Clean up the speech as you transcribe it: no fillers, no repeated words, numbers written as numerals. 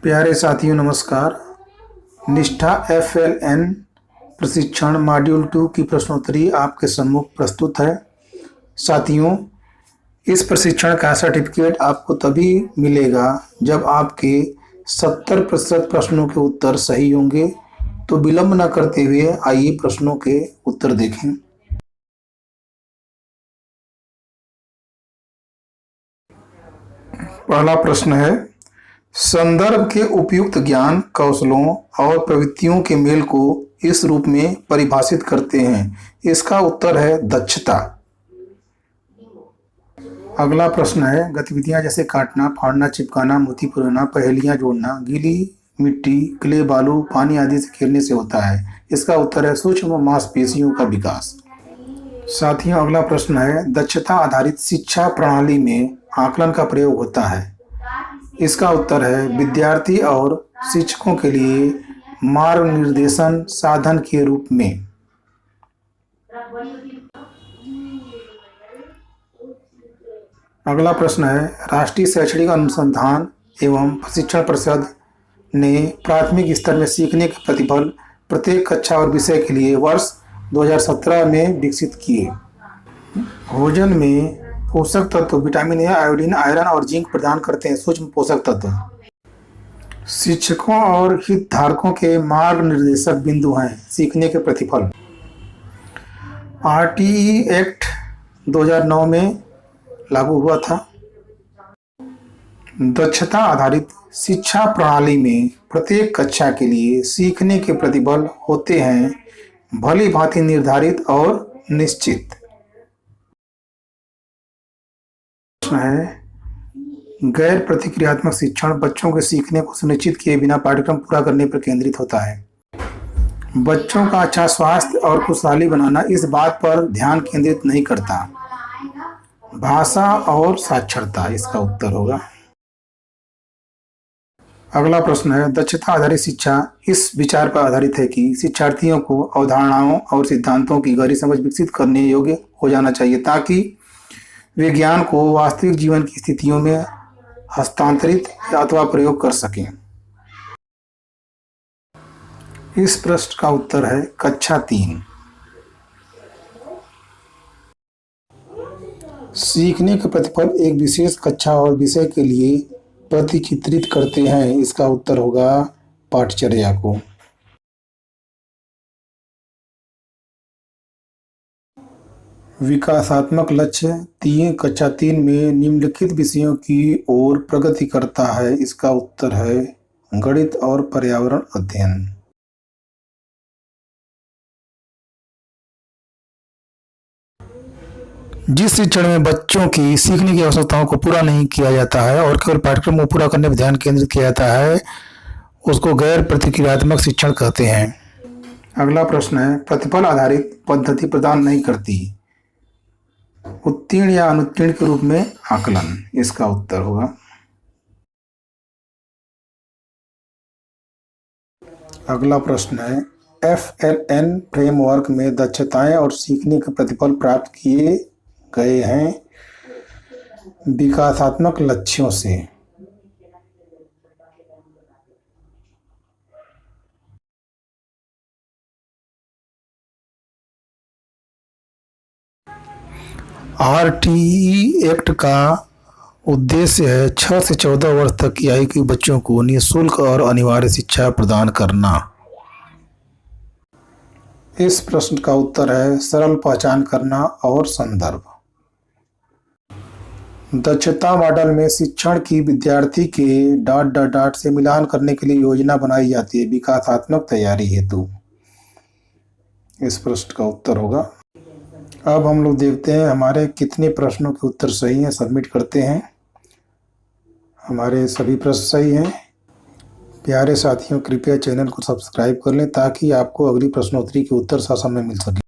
प्यारे साथियों नमस्कार। निष्ठा FLN प्रशिक्षण मॉड्यूल 2 की प्रश्नोत्तरी आपके सम्मुख प्रस्तुत है। साथियों, इस प्रशिक्षण का सर्टिफिकेट आपको तभी मिलेगा जब आपके 70% प्रश्नों के उत्तर सही होंगे। तो विलंब न करते हुए आइए प्रश्नों के उत्तर देखें। पहला प्रश्न है, संदर्भ के उपयुक्त ज्ञान, कौशलों और प्रवृत्तियों के मेल को इस रूप में परिभाषित करते हैं। इसका उत्तर है दक्षता। अगला प्रश्न है, गतिविधियां जैसे काटना, फाड़ना, चिपकाना, मोती पुराना, पहेलियां जोड़ना गीली मिट्टी, क्ले, बालू, पानी आदि से खेलने से होता है। इसका उत्तर है सूक्ष्म मांसपेशियों का विकास। साथियों, अगला प्रश्न है, दक्षता आधारित शिक्षा प्रणाली में आकलन का प्रयोग होता है। इसका उत्तर है विद्यार्थी और शिक्षकों के लिए मार्ग निर्देशन साधन के रूप में। अगला प्रश्न है, राष्ट्रीय शैक्षणिक अनुसंधान एवं प्रशिक्षण परिषद ने प्राथमिक स्तर में सीखने के प्रतिफल प्रत्येक कक्षा और विषय के लिए वर्ष 2017 में विकसित किए। भोजन में पोषक तत्व विटामिन ए, आयोडीन, आयरन और जिंक प्रदान करते हैं सूक्ष्म पोषक तत्व। शिक्षकों और हितधारकों के मार्ग निर्देशक बिंदु हैं सीखने के प्रतिफल। RTE एक्ट 2009 में लागू हुआ था। दक्षता आधारित शिक्षा प्रणाली में प्रत्येक कक्षा के लिए सीखने के प्रतिफल होते हैं भली भांति निर्धारित और निश्चित। है गैर प्रतिक्रियात्मक शिक्षण बच्चों के सीखने को सुनिश्चित किए बिना पाठ्यक्रम पूरा करने पर केंद्रित होता है। बच्चों का अच्छा स्वास्थ्य और खुशहाली बनाना इस बात पर ध्यान केंद्रित नहीं करता। भाषा और साक्षरता इसका उत्तर होगा। अगला प्रश्न है, दक्षता आधारित शिक्षा इस विचार पर आधारित है कि शिक्षार्थियों को अवधारणाओं और सिद्धांतों की गहरी समझ विकसित करने योग्य हो जाना चाहिए ताकि वे ज्ञान को वास्तविक जीवन की स्थितियों में हस्तांतरित अथवा प्रयोग कर सकें। इस प्रश्न का उत्तर है कक्षा 3। सीखने के प्रतिफल एक विशेष कक्षा और विषय के लिए प्रतिचित्रित करते हैं। इसका उत्तर होगा पाठचर्या को। विकासात्मक लक्ष्य कक्षा 3 में निम्नलिखित विषयों की ओर प्रगति करता है। इसका उत्तर है गणित और पर्यावरण अध्ययन। जिस शिक्षण में बच्चों की सीखने की आवश्यकताओं को पूरा नहीं किया जाता है और केवल पाठ्यक्रम को पूरा करने पर ध्यान केंद्रित किया जाता है उसको गैर प्रतिक्रियात्मक शिक्षण कहते हैं। अगला प्रश्न है, प्रतिफल आधारित पद्धति प्रदान नहीं करती उत्तीर्ण या अनुत्तीर्ण के रूप में आकलन। इसका उत्तर होगा। अगला प्रश्न है, FLN फ्रेमवर्क में दक्षताएं और सीखने के प्रतिफल प्राप्त किए गए हैं विकासात्मक लक्ष्यों से। RTE एक्ट का उद्देश्य है 6 से 14 वर्ष तक की आयु के बच्चों को निःशुल्क और अनिवार्य शिक्षा प्रदान करना। इस प्रश्न का उत्तर है सरल पहचान करना और संदर्भ। दक्षता मॉडल में शिक्षण की विद्यार्थी के ... से मिलान करने के लिए योजना बनाई जाती है विकासात्मक तैयारी हेतु। इस प्रश्न का उत्तर होगा। अब हम लोग देखते हैं हमारे कितने प्रश्नों के उत्तर सही हैं। सबमिट करते हैं। हमारे सभी प्रश्न सही हैं। प्यारे साथियों, कृपया चैनल को सब्सक्राइब कर लें ताकि आपको अगली प्रश्नोत्तरी के उत्तर ससमय मिल सके।